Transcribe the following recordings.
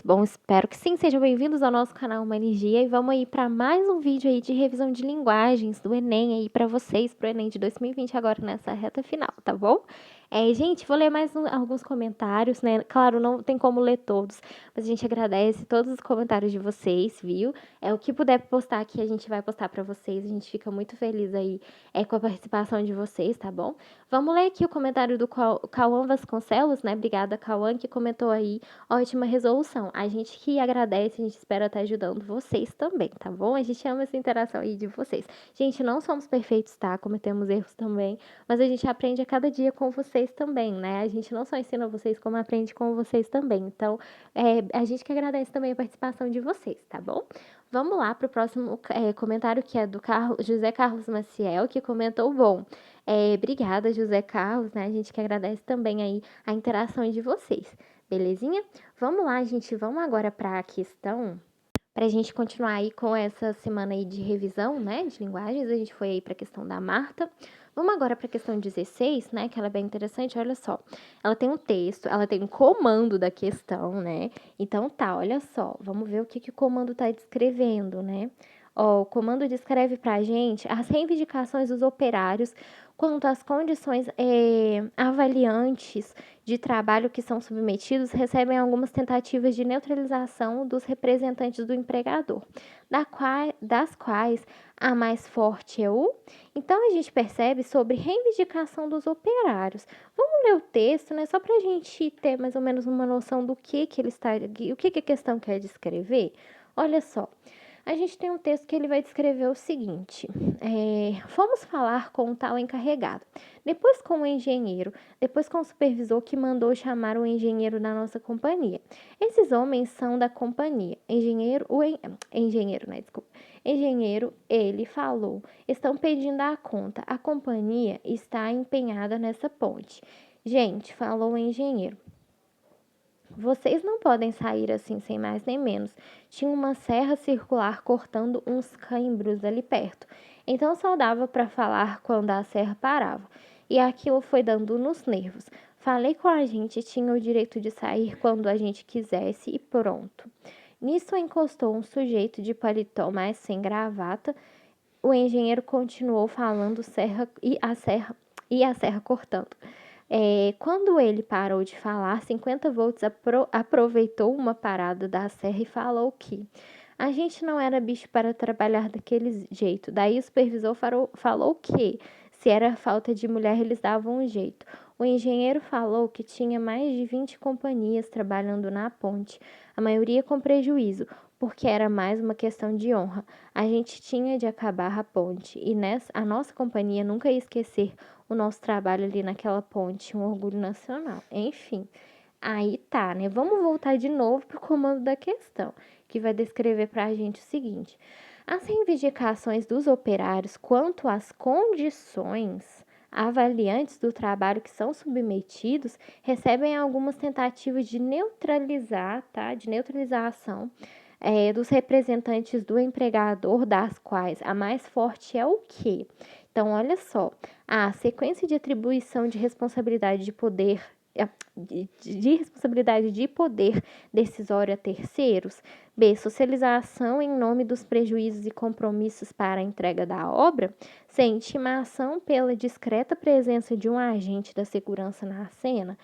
Bom, espero que sim, sejam bem-vindos ao nosso canal Uma Energia e vamos aí para mais um vídeo aí de revisão de linguagens do Enem aí para vocês, pro Enem de 2020 agora nessa reta final, tá bom? Gente, vou ler mais alguns comentários, né? Claro, não tem como ler todos, mas a gente agradece todos os comentários de vocês, viu? O que puder postar aqui, a gente vai postar para vocês, a gente fica muito feliz aí com a participação de vocês, tá bom? Vamos ler aqui o comentário do Cauã Vasconcelos, né? Obrigada, Cauã, que comentou aí. Ótima resolução. A gente que agradece, a gente espera estar ajudando vocês também, tá bom? A gente ama essa interação aí de vocês. Gente, não somos perfeitos, tá? Cometemos erros também, mas a gente aprende a cada dia com vocês também, né? A gente não só ensina vocês, como aprende com vocês também. Então, a gente que agradece também a participação de vocês, tá bom? Vamos lá para o próximo comentário, que é do José Carlos Maciel, que comentou, bom, obrigada, José Carlos, né? A gente que agradece também aí a interação de vocês. Belezinha? Vamos lá, gente. Vamos agora para a questão, para a gente continuar aí com essa semana aí de revisão, né, de linguagens. A gente foi aí para a questão da Marta. Vamos agora para a questão 16, né, que ela é bem interessante. Olha só, ela tem um texto, ela tem um comando da questão, né? Então tá, olha só, vamos ver o que o comando tá descrevendo, né? Ó, o comando descreve para a gente as reivindicações dos operários quanto às condições avaliantes de trabalho que são submetidos recebem algumas tentativas de neutralização dos representantes do empregador, das quais a mais forte é o. Então a gente percebe sobre reivindicação dos operários. Vamos ler o texto, né? Só para a gente ter mais ou menos uma noção do que ele está, o que a questão quer descrever. Olha só. A gente tem um texto que ele vai descrever o seguinte: fomos falar com o tal encarregado, depois com o engenheiro, depois com o supervisor que mandou chamar o engenheiro da nossa companhia. Esses homens são da companhia. Engenheiro, né? Desculpa. Engenheiro, ele falou, estão pedindo a conta. A companhia está empenhada nessa ponte. Gente, falou o engenheiro. Vocês não podem sair assim sem mais nem menos. Tinha uma serra circular cortando uns caimbros ali perto. Então só dava para falar quando a serra parava. E aquilo foi dando nos nervos. Falei com a gente, tinha o direito de sair quando a gente quisesse e pronto. Nisso encostou um sujeito de paletó, mas sem gravata. O engenheiro continuou falando e a serra cortando. Quando ele parou de falar, 50 volts aproveitou uma parada da serra e falou que a gente não era bicho para trabalhar daquele jeito. Daí o supervisor falou que, se era falta de mulher, eles davam um jeito. O engenheiro falou que tinha mais de 20 companhias trabalhando na ponte, a maioria com prejuízo, porque era mais uma questão de honra. A gente tinha de acabar a ponte e a nossa companhia nunca ia esquecer o nosso trabalho ali naquela ponte, um orgulho nacional. Enfim, aí tá, né? Vamos voltar de novo pro comando da questão, que vai descrever para a gente o seguinte: as reivindicações dos operários quanto às condições avaliantes do trabalho que são submetidos recebem algumas tentativas de neutralizar, tá? De neutralização dos representantes do empregador, das quais a mais forte é o quê? Então, olha só, a sequência de atribuição de responsabilidade de poder de responsabilidade de poder decisório a terceiros. B. Socialização em nome dos prejuízos e compromissos para a entrega da obra. C. Intimação pela discreta presença de um agente da segurança na cena.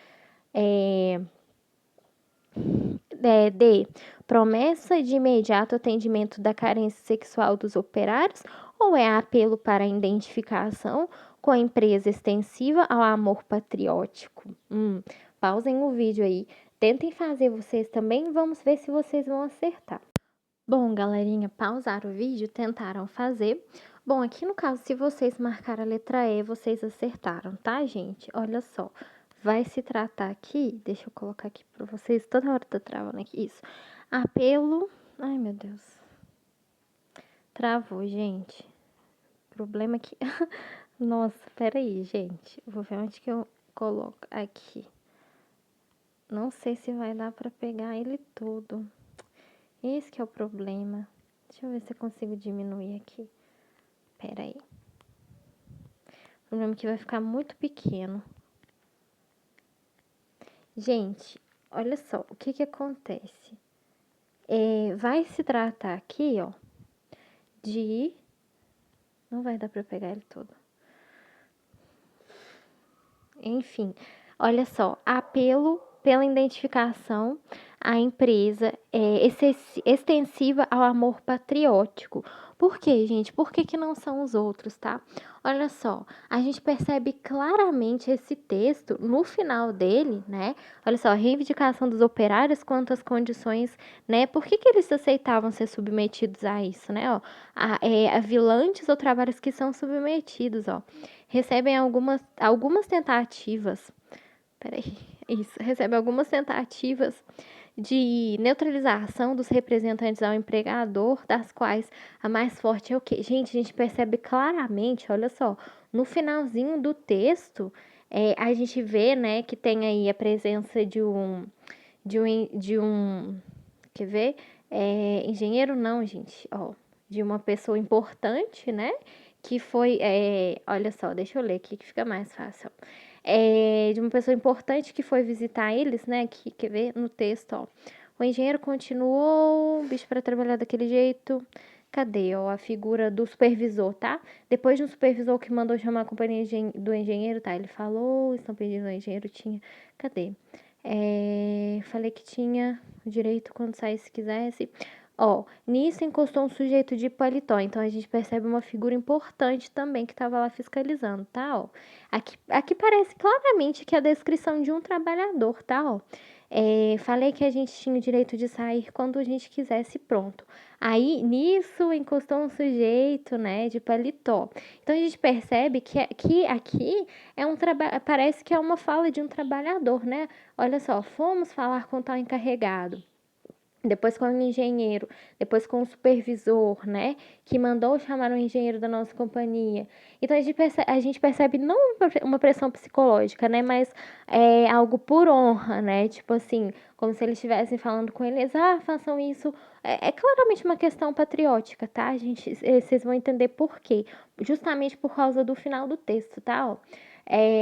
D. Promessa de imediato atendimento da carência sexual dos operários ou é apelo para a identificação com a empresa extensiva ao amor patriótico? Pausem o vídeo aí, tentem fazer vocês também, vamos ver se vocês vão acertar. Bom, galerinha, pausaram o vídeo, tentaram fazer. Bom, aqui no caso, se vocês marcaram a letra E, vocês acertaram, tá, gente? Olha só, vai se tratar aqui, deixa eu colocar aqui pra vocês, toda hora tá travando aqui, isso. Apelo, ai meu Deus, travou, gente. Problema aqui, nossa, peraí, gente, vou ver onde que eu coloco, aqui. Não sei se vai dar pra pegar ele todo. Esse que é o problema. Deixa eu ver se eu consigo diminuir aqui. Pera aí. O problema é que vai ficar muito pequeno. Gente, olha só, o que acontece? Vai se tratar aqui, ó, de... Não vai dar pra pegar ele todo. Enfim, olha só, apelo pela identificação à empresa extensiva ao amor patriótico. Por quê, gente? Por que não são os outros, tá? Olha só, a gente percebe claramente esse texto no final dele, né? Olha só, a reivindicação dos operários quanto às condições, né? Por que eles aceitavam ser submetidos a isso, né? Ó, a vilantes ou trabalhos que são submetidos, ó, recebem algumas tentativas. Peraí, isso. Recebe algumas tentativas de neutralização dos representantes ao empregador, das quais a mais forte é o quê? Gente, a gente percebe claramente, olha só, no finalzinho do texto, a gente vê, né, que tem aí a presença de um, quer ver? Engenheiro não, gente, ó, de uma pessoa importante, né, que foi, olha só, deixa eu ler aqui que fica mais fácil, de uma pessoa importante que foi visitar eles, né, que, quer ver, no texto, ó, o engenheiro continuou, bicho para trabalhar daquele jeito, cadê, ó, a figura do supervisor, tá? Depois de um supervisor que mandou chamar a companhia do engenheiro, tá, ele falou, estão pedindo, o engenheiro tinha, cadê? Falei que tinha o direito quando saísse se quisesse. Ó, nisso encostou um sujeito de paletó, então a gente percebe uma figura importante também que estava lá fiscalizando, tá? Ó, aqui parece claramente que é a descrição de um trabalhador, tá? Ó, falei que a gente tinha o direito de sair quando a gente quisesse, pronto. Aí, nisso encostou um sujeito, né, de paletó. Então a gente percebe que aqui parece que é uma fala de um trabalhador, né? Olha só, fomos falar com tal encarregado, depois com o engenheiro, depois com o supervisor, né, que mandou chamar o engenheiro da nossa companhia. Então a gente percebe não uma pressão psicológica, né, mas algo por honra, né, tipo assim, como se eles estivessem falando com eles, façam isso. É claramente uma questão patriótica, tá, gente? Vocês vão entender por quê. Justamente por causa do final do texto, tá, ó.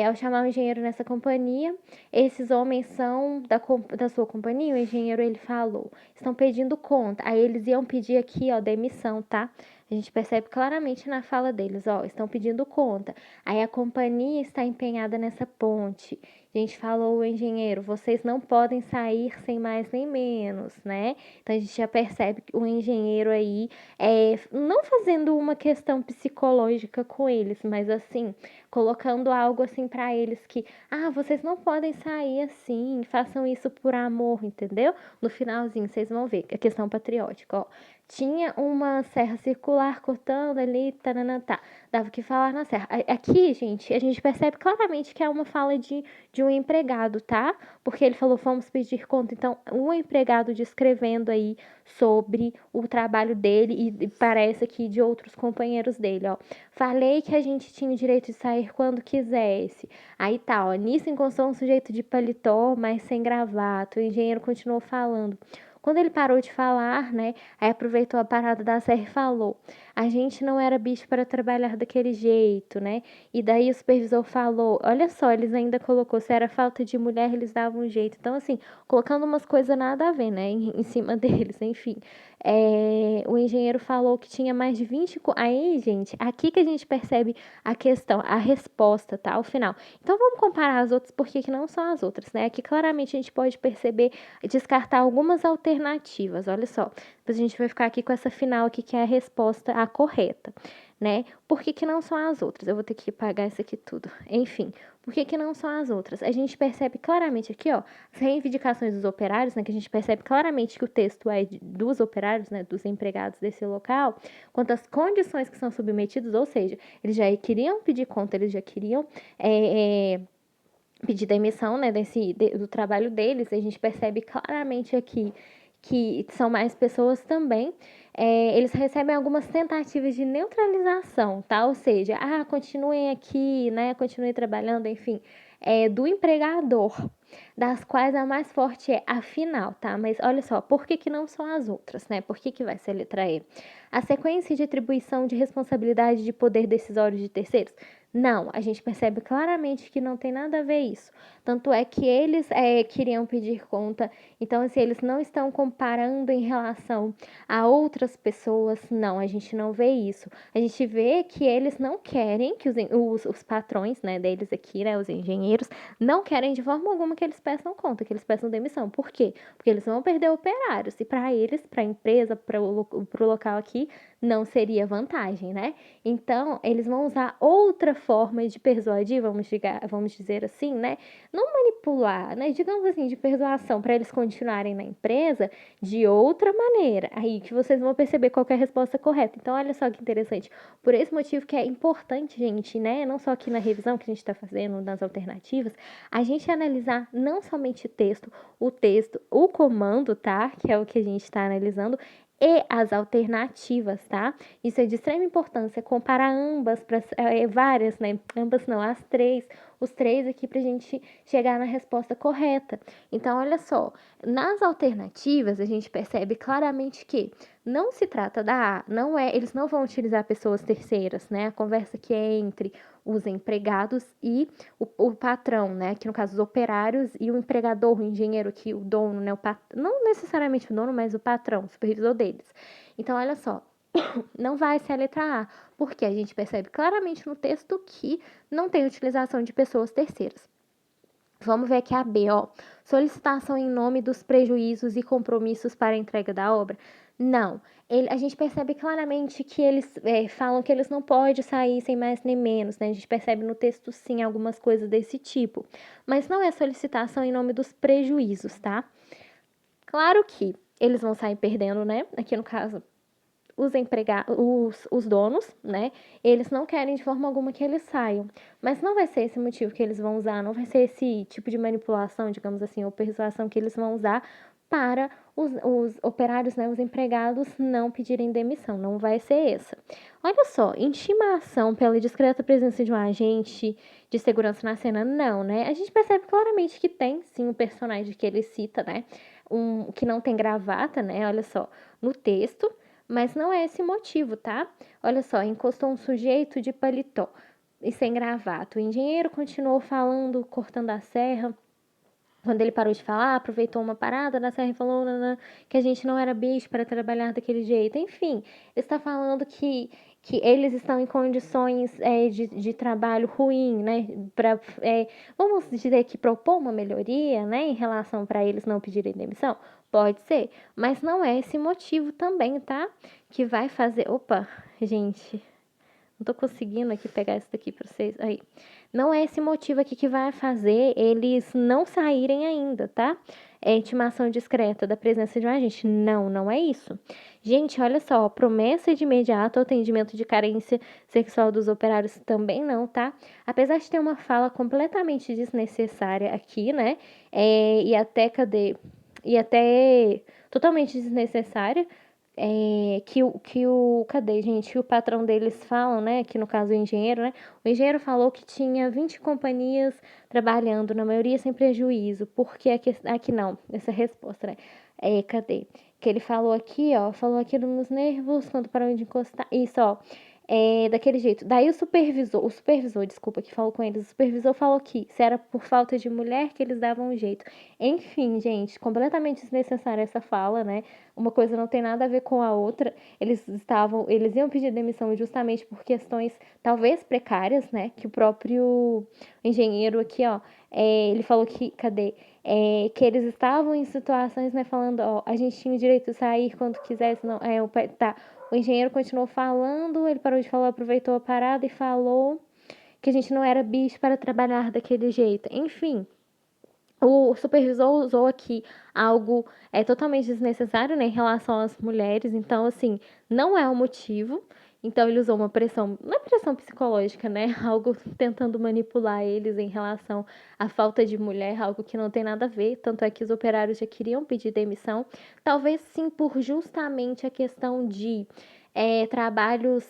Ao chamar o engenheiro nessa companhia, esses homens são da sua companhia, o engenheiro ele falou, estão pedindo conta. Aí eles iam pedir aqui, ó, demissão, tá? A gente percebe claramente na fala deles, ó, estão pedindo conta. Aí a companhia está empenhada nessa ponte. A gente falou, o engenheiro, vocês não podem sair sem mais nem menos, né? Então a gente já percebe que o engenheiro aí não fazendo uma questão psicológica com eles, mas assim, colocando algo assim para eles que, vocês não podem sair assim, façam isso por amor, entendeu? No finalzinho, vocês vão ver a questão patriótica, ó. Tinha uma serra circular cortando ali, tá. Dava que falar na serra. Aqui, gente, a gente percebe claramente que é uma fala de um empregado, tá? Porque ele falou, vamos pedir conta. Então, um empregado descrevendo aí sobre o trabalho dele e parece aqui de outros companheiros dele, ó. Falei que a gente tinha o direito de sair quando quisesse. Aí tá, ó. Nisso encostou um sujeito de paletó, mas sem gravata. O engenheiro continuou falando. Quando ele parou de falar, né, aí aproveitou a parada da serra e falou: a gente não era bicho para trabalhar daquele jeito, né? E daí o supervisor falou: olha só, eles ainda colocou, se era falta de mulher, eles davam um jeito. Então, assim, colocando umas coisas nada a ver, né, em cima deles, enfim. O engenheiro falou que tinha mais de 20. Aí, gente, aqui que a gente percebe a questão, a resposta, tá? Ao final. Então, vamos comparar as outras, porque que não são as outras, né? Aqui claramente a gente pode perceber, descartar algumas alternativas, olha só. Depois a gente vai ficar aqui com essa final aqui, que é a resposta a correta, né? Por que não são as outras? Eu vou ter que apagar isso aqui tudo. Enfim, por que não são as outras? A gente percebe claramente aqui, ó, as reivindicações dos operários, né? Que a gente percebe claramente que o texto é dos operários, né? Dos empregados desse local, quanto às condições que são submetidos, ou seja, eles já queriam pedir conta, eles já queriam pedir demissão, né, do trabalho deles. A gente percebe claramente aqui que são mais pessoas também. Eles recebem algumas tentativas de neutralização, tá? Ou seja, continuem aqui, né? Continuem trabalhando, enfim, do empregador, das quais a mais forte é a final, tá? Mas olha só, por que não são as outras, né? Por que vai ser a letra E? A sequência de atribuição de responsabilidade de poder decisório de terceiros. Não, a gente percebe claramente que não tem nada a ver isso. Tanto é que eles queriam pedir conta, então, assim, eles não estão comparando em relação a outras pessoas, não, a gente não vê isso. A gente vê que eles não querem, que os patrões, né, deles aqui, né, os engenheiros, não querem de forma alguma que eles peçam conta, que eles peçam demissão. Por quê? Porque eles vão perder operários, e para eles, para a empresa, para o local aqui, não seria vantagem, né? Então, eles vão usar outra forma de persuadir, vamos dizer assim, né? Não manipular, né? Digamos assim, de persuasão para eles continuarem na empresa de outra maneira. Aí que vocês vão perceber qual é a resposta correta. Então, olha só que interessante. Por esse motivo que é importante, gente, né? Não só aqui na revisão que a gente está fazendo, nas alternativas, a gente analisar não somente o texto, o comando, tá? Que é o que a gente está analisando, e as alternativas, tá? Isso é de extrema importância, comparar ambas, várias, né? Ambas não, as três, os três aqui para a gente chegar na resposta correta. Então, olha só, nas alternativas a gente percebe claramente que não se trata não é, eles não vão utilizar pessoas terceiras, né? A conversa que é entre os empregados e o patrão, né? Que no caso os operários e o empregador, o engenheiro, que o dono, né? Não necessariamente o dono, mas o patrão, o supervisor deles. Então, olha só, não vai ser a letra A, porque a gente percebe claramente no texto que não tem utilização de pessoas terceiras. Vamos ver aqui a B, ó. Solicitação em nome dos prejuízos e compromissos para a entrega da obra. Não. A gente percebe claramente que eles falam que eles não podem sair sem mais nem menos, né? A gente percebe no texto, sim, algumas coisas desse tipo. Mas não é solicitação em nome dos prejuízos, tá? Claro que eles vão sair perdendo, né? Aqui no caso, os donos, né? Eles não querem de forma alguma que eles saiam. Mas não vai ser esse motivo que eles vão usar, não vai ser esse tipo de manipulação, digamos assim, ou persuasão que eles vão usar para os operários, né, os empregados não pedirem demissão. Não vai ser essa. Olha só, intimação pela discreta presença de um agente de segurança na cena, não, né? A gente percebe claramente que tem, sim, o personagem que ele cita, né? Que não tem gravata, né? Olha só, no texto. Mas não é esse motivo, tá? Olha só, encostou um sujeito de paletó e sem gravata. O engenheiro continuou falando, cortando a serra. Quando ele parou de falar, aproveitou uma parada na serra e falou que a gente não era bicho para trabalhar daquele jeito. Enfim, ele está falando que eles estão em condições de trabalho ruim, né? Vamos dizer que propor uma melhoria, né? Em relação para eles não pedirem demissão? Pode ser, mas não é esse motivo também, tá? Que vai fazer. Opa, gente. Não tô conseguindo aqui pegar isso daqui pra vocês. Aí. Não é esse motivo aqui que vai fazer eles não saírem ainda, tá? É intimação discreta da presença de um agente. Não, não é isso. Gente, olha só, promessa de imediato atendimento de carência sexual dos operários também não, tá? Apesar de ter uma fala completamente desnecessária aqui, né? Cadê? E até totalmente desnecessária cadê, gente? Que o patrão deles falam, né? Que no caso o engenheiro, né? O engenheiro falou que tinha 20 companhias trabalhando, na maioria sem prejuízo. Porque aqui não, essa resposta, né? Cadê? Que ele falou aqui, ó, falou aquilo nos nervos quando parou de encostar. Isso, ó. Daquele jeito. Daí o supervisor, desculpa, que falou com eles, o supervisor falou que se era por falta de mulher que eles davam um jeito. Enfim, gente, completamente desnecessária essa fala, né? Uma coisa não tem nada a ver com a outra. Eles iam pedir demissão justamente por questões talvez precárias, né? Que o próprio engenheiro aqui, ó, ele falou que, cadê? Que eles estavam em situações, né, falando, ó, a gente tinha o direito de sair quando quisesse, não, tá. O engenheiro continuou falando, ele parou de falar, aproveitou a parada e falou que a gente não era bicho para trabalhar daquele jeito. Enfim, o supervisor usou aqui algo totalmente desnecessário, né, em relação às mulheres. Então, assim, não é o motivo. Então, ele usou uma pressão, não é pressão psicológica, né? Algo tentando manipular eles em relação à falta de mulher, algo que não tem nada a ver. Tanto é que os operários já queriam pedir demissão. Talvez sim por justamente a questão de trabalhos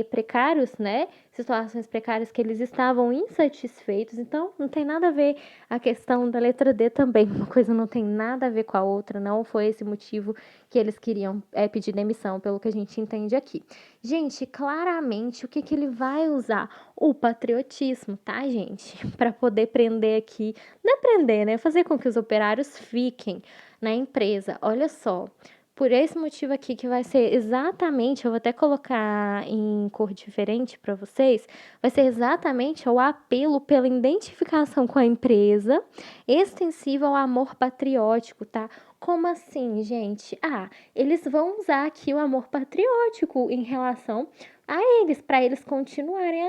precários, né? Situações precárias que eles estavam insatisfeitos. Então, não tem nada a ver a questão da letra D também. Uma coisa não tem nada a ver com a outra. Não foi esse motivo que eles queriam pedir demissão, pelo que a gente entende aqui. Gente, claramente, o que ele vai usar? O patriotismo, tá, gente? Para poder prender aqui, não é prender, né? Fazer com que os operários fiquem na empresa. Olha só, por esse motivo aqui que vai ser exatamente, eu vou até colocar em cor diferente para vocês, vai ser exatamente o apelo pela identificação com a empresa, extensiva ao amor patriótico, tá? Como assim, gente? Eles vão usar aqui o amor patriótico em relação a eles, para eles continuarem.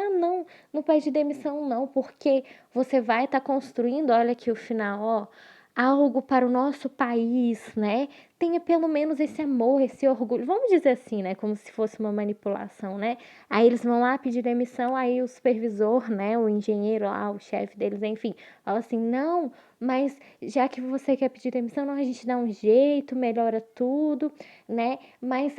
Não pede demissão não, porque você vai estar construindo, olha aqui o final, ó, algo para o nosso país, né? Tenha pelo menos esse amor, esse orgulho. Vamos dizer assim, né? Como se fosse uma manipulação, né? Aí eles vão lá pedir demissão, aí o supervisor, né? O engenheiro lá, o chefe deles, enfim, fala assim: não, mas já que você quer pedir demissão, não, a gente dá um jeito, melhora tudo, né? Mas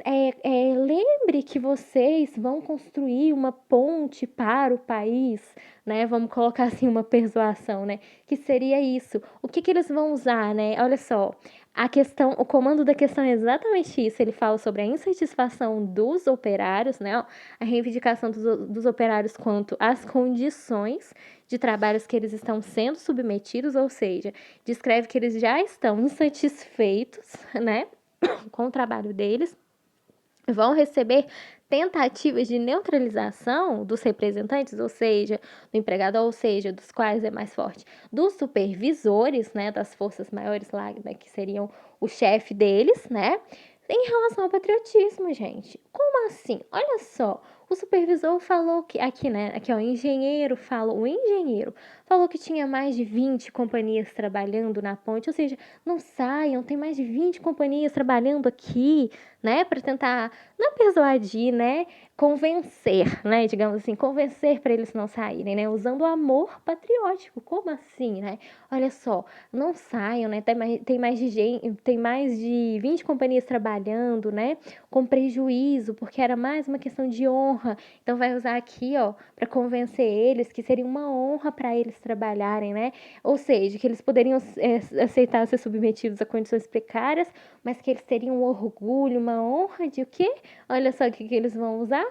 lembre que vocês vão construir uma ponte para o país, né? Vamos colocar assim uma persuasão, né? Que seria isso. O que eles vão usar, né? Olha só, a questão, o comando da questão é exatamente isso. Ele fala sobre a insatisfação dos operários, né? A reivindicação dos operários quanto às condições de trabalhos que eles estão sendo submetidos, ou seja, descreve que eles já estão insatisfeitos, né? Com o trabalho deles, vão receber tentativas de neutralização dos representantes, ou seja, do empregado, ou seja, dos quais é mais forte, dos supervisores, né, das forças maiores lá, né, que seriam o chefe deles, né, em relação ao patriotismo, gente. Como assim? Olha só, o supervisor falou que, aqui, né, aqui, ó, o engenheiro falou que tinha mais de 20 companhias trabalhando na ponte, ou seja, não saiam, tem mais de 20 companhias trabalhando aqui, né, para tentar, não persuadir, né, convencer, né, digamos assim, convencer para eles não saírem, né, usando o amor patriótico. Como assim, né? Olha só, não saiam, né, tem mais de 20 companhias trabalhando, né, com prejuízo, porque era mais uma questão de honra. Então vai usar aqui, ó, para convencer eles que seria uma honra para eles trabalharem, né? Ou seja, que eles poderiam aceitar ser submetidos a condições precárias, mas que eles teriam um orgulho, uma honra de o quê? Olha só o que eles vão usar.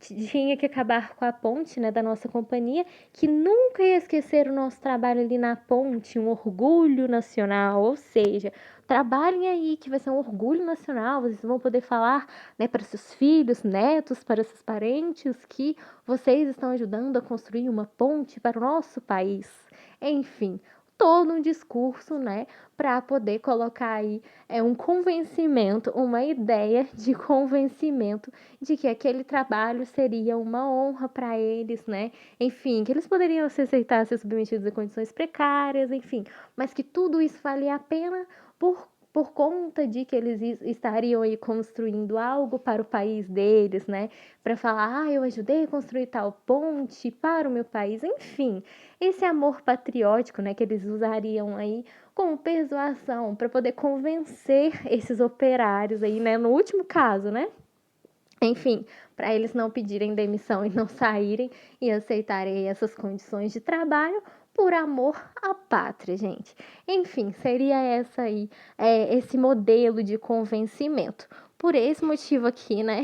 Tinha que acabar com a ponte, né, da nossa companhia, que nunca ia esquecer o nosso trabalho ali na ponte, um orgulho nacional, ou seja, trabalhem aí que vai ser um orgulho nacional, vocês vão poder falar, né, para seus filhos, netos, para seus parentes, que vocês estão ajudando a construir uma ponte para o nosso país. Enfim, todo um discurso, né, para poder colocar aí um convencimento, uma ideia de convencimento de que aquele trabalho seria uma honra para eles, né? Enfim, que eles poderiam se aceitar ser submetidos a condições precárias, enfim, mas que tudo isso valia a pena por conta de que eles estariam aí construindo algo para o país deles, né? Para falar, eu ajudei a construir tal ponte para o meu país, enfim, esse amor patriótico, né, que eles usariam aí como persuasão para poder convencer esses operários aí, né, no último caso, né? Enfim, para eles não pedirem demissão e não saírem e aceitarem essas condições de trabalho por amor à pátria, gente. Enfim, seria essa aí, esse modelo de convencimento. Por esse motivo aqui, né,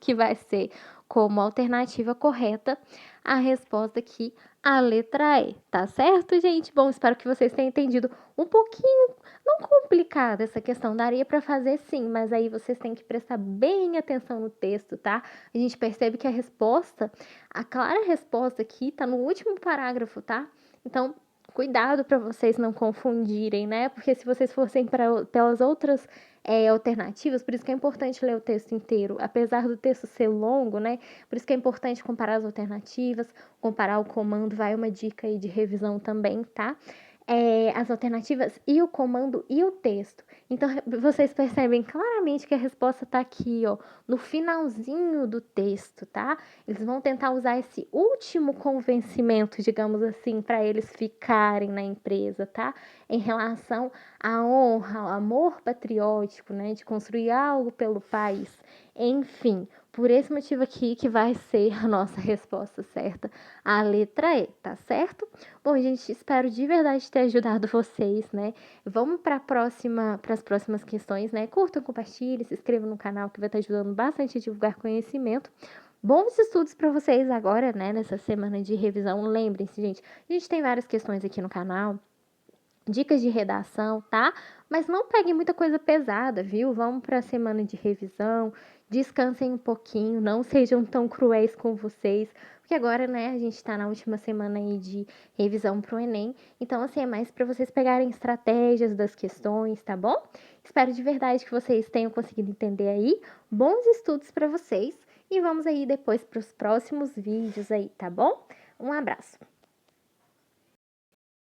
que vai ser como alternativa correta a resposta aqui, a letra E, tá certo, gente? Bom, espero que vocês tenham entendido um pouquinho, não complicada essa questão, daria para fazer sim, mas aí vocês têm que prestar bem atenção no texto, tá? A gente percebe que a clara resposta aqui tá no último parágrafo, tá? Então, cuidado para vocês não confundirem, né? Porque se vocês fossem pelas outras alternativas, por isso que é importante ler o texto inteiro, apesar do texto ser longo, né? Por isso que é importante comparar as alternativas, comparar o comando, vai uma dica aí de revisão também, tá? as alternativas e o comando e o texto. Então, vocês percebem claramente que a resposta está aqui, ó, no finalzinho do texto, tá? Eles vão tentar usar esse último convencimento, digamos assim, para eles ficarem na empresa, tá? Em relação à honra, ao amor patriótico, né? De construir algo pelo país. Enfim, por esse motivo aqui que vai ser a nossa resposta certa, a letra E, tá certo? Bom, gente, espero de verdade ter ajudado vocês, né? Vamos para as próximas questões, né? Curtam, compartilhem, se inscrevam no canal que vai estar ajudando bastante a divulgar conhecimento. Bons estudos para vocês agora, né? Nessa semana de revisão. Lembrem-se, gente, a gente tem várias questões aqui no canal, dicas de redação, tá? Mas não peguem muita coisa pesada, viu? Vamos para a semana de revisão, descansem um pouquinho, não sejam tão cruéis com vocês, porque agora, né, a gente tá na última semana aí de revisão pro Enem, então, assim, é mais para vocês pegarem estratégias das questões, tá bom? Espero de verdade que vocês tenham conseguido entender aí. Bons estudos para vocês e vamos aí depois para os próximos vídeos aí, tá bom? Um abraço!